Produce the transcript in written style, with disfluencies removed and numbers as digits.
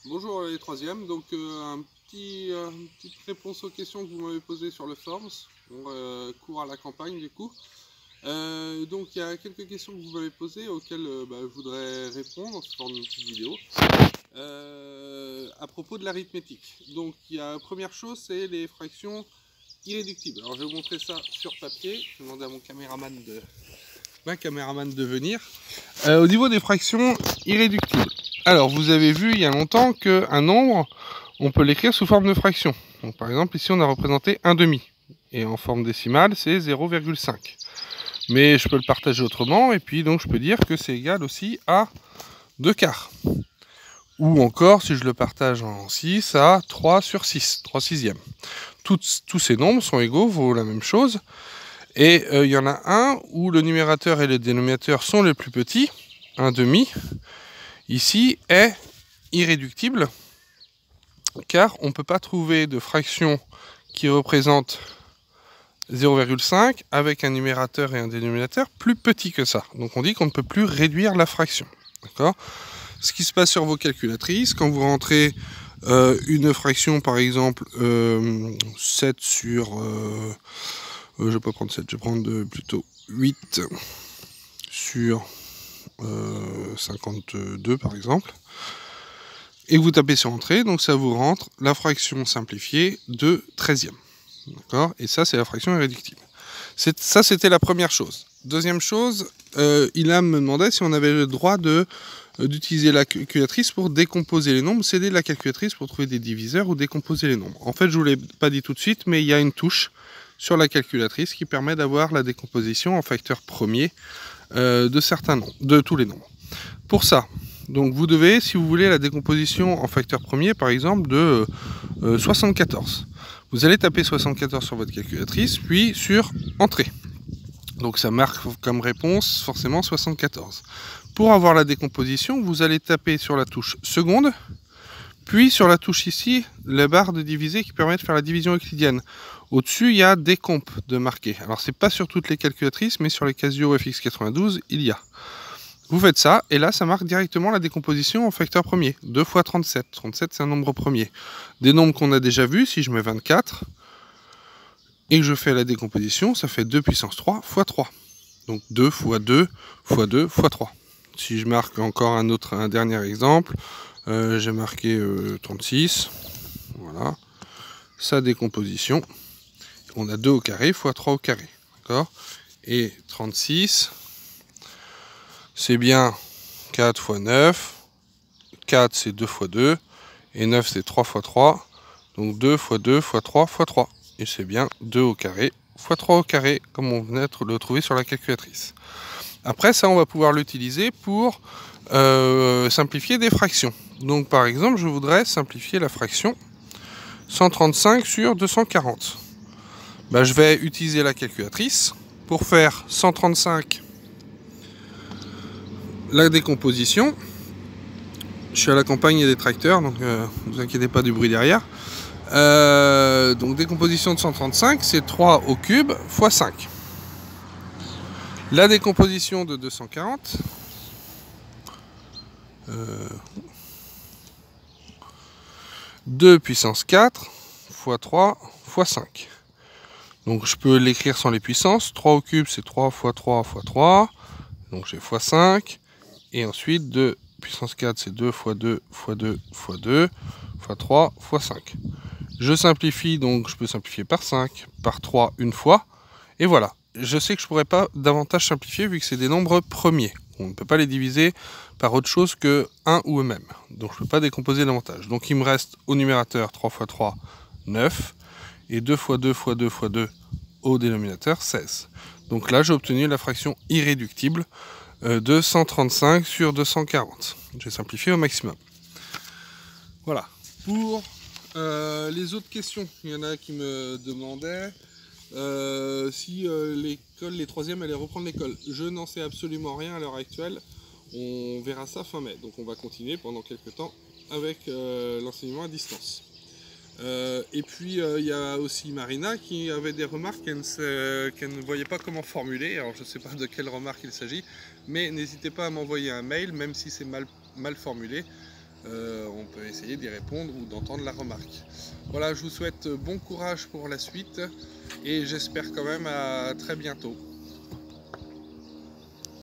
Bonjour les troisièmes, donc une petite réponse aux questions que vous m'avez posées sur le Forms, cours à la campagne du coup. Donc il y a quelques questions que vous m'avez posées auxquelles je voudrais répondre sous forme d'une petite vidéo à propos de l'arithmétique. Donc la première chose, c'est les fractions irréductibles. Alors je vais vous montrer ça sur papier, je vais demander à mon caméraman de venir. Au niveau des fractions irréductibles, alors vous avez vu il y a longtemps qu'un nombre, on peut l'écrire sous forme de fraction. Donc par exemple ici on a représenté 1 demi, et en forme décimale c'est 0,5. Mais je peux le partager autrement, et puis donc je peux dire que c'est égal aussi à 2 quarts. Ou encore, si je le partage en 6, à 3 sur 6, 3 sixièmes. Tous ces nombres sont égaux, vaut la même chose. Et il y en a un où le numérateur et le dénominateur sont les plus petits, 1 demi, ici est irréductible, car on ne peut pas trouver de fraction qui représente 0,5 avec un numérateur et un dénominateur plus petit que ça. Donc on dit qu'on ne peut plus réduire la fraction. D'accord ? Ce qui se passe sur vos calculatrices, quand vous rentrez une fraction, par exemple 7 sur... je ne vais pas prendre 7, je vais prendre plutôt 8 sur 52 par exemple. Et vous tapez sur Entrée, donc ça vous rentre la fraction simplifiée de 13e. D'accord ? Et ça, c'est la fraction irréductible. Ça, c'était la première chose. Deuxième chose, Ilham me demandait si on avait le droit d'utiliser la calculatrice pour décomposer les nombres, céder la calculatrice pour trouver des diviseurs ou décomposer les nombres. En fait, je ne vous l'ai pas dit tout de suite, mais il y a une touche sur la calculatrice qui permet d'avoir la décomposition en facteurs premiers de certains nombres, de tous les nombres. Pour ça, donc vous devez, si vous voulez la décomposition en facteurs premiers, par exemple de 74, vous allez taper 74 sur votre calculatrice, puis sur Entrée. Donc ça marque comme réponse forcément 74. Pour avoir la décomposition, vous allez taper sur la touche seconde, puis sur la touche ici, la barre de diviser qui permet de faire la division euclidienne. Au-dessus, il y a décomp de marquer. Alors c'est pas sur toutes les calculatrices, mais sur les Casio FX92, il y a. Vous faites ça, et là, ça marque directement la décomposition en facteur premier. 2 fois 37. 37, c'est un nombre premier. Des nombres qu'on a déjà vus, si je mets 24, et que je fais la décomposition, ça fait 2 puissance 3 fois 3. Donc 2 fois 2 fois 2 fois 3. Si je marque encore un dernier exemple, j'ai marqué 36. Voilà. Sa décomposition. On a 2 au carré fois 3 au carré. D'accord ? Et 36... c'est bien 4 fois 9, 4 c'est 2 fois 2, et 9 c'est 3 fois 3, donc 2 fois 2 fois 3 fois 3. Et c'est bien 2 au carré fois 3 au carré, comme on venait de le trouver sur la calculatrice. Après ça, on va pouvoir l'utiliser pour simplifier des fractions. Donc par exemple, je voudrais simplifier la fraction 135 sur 240. Je vais utiliser la calculatrice pour faire 135 la décomposition. Je suis à la campagne, il y a des tracteurs, donc ne vous inquiétez pas du bruit derrière. Donc décomposition de 135, c'est 3 au cube fois 5. La décomposition de 240, 2 puissance 4 fois 3 fois 5. Donc je peux l'écrire sans les puissances. 3 au cube, c'est 3 fois 3 fois 3. Donc j'ai fois 5. Et ensuite, 2 puissance 4, c'est 2 fois 2 fois 2 fois 2 fois 3 fois 5. Je simplifie, donc je peux simplifier par 5, par 3 une fois. Et voilà. Je sais que je ne pourrais pas davantage simplifier vu que c'est des nombres premiers. On ne peut pas les diviser par autre chose que 1 ou eux-mêmes. Donc je ne peux pas décomposer davantage. Donc il me reste au numérateur 3 fois 3, 9. Et 2 fois 2 fois 2 fois 2 au dénominateur, 16. Donc là, j'ai obtenu la fraction irréductible de 135 sur 240. J'ai simplifié au maximum. Voilà. Pour les autres questions, il y en a qui me demandaient si les troisièmes allaient reprendre l'école. Je n'en sais absolument rien à l'heure actuelle. On verra ça fin mai. Donc on va continuer pendant quelques temps avec l'enseignement à distance. Et puis il y a aussi Marina qui avait des remarques qu'elle ne voyait pas comment formuler. Alors je ne sais pas de quelle remarque il s'agit, mais n'hésitez pas à m'envoyer un mail, même si c'est mal formulé, on peut essayer d'y répondre ou d'entendre la remarque. Voilà, je vous souhaite bon courage pour la suite et j'espère quand même à très bientôt.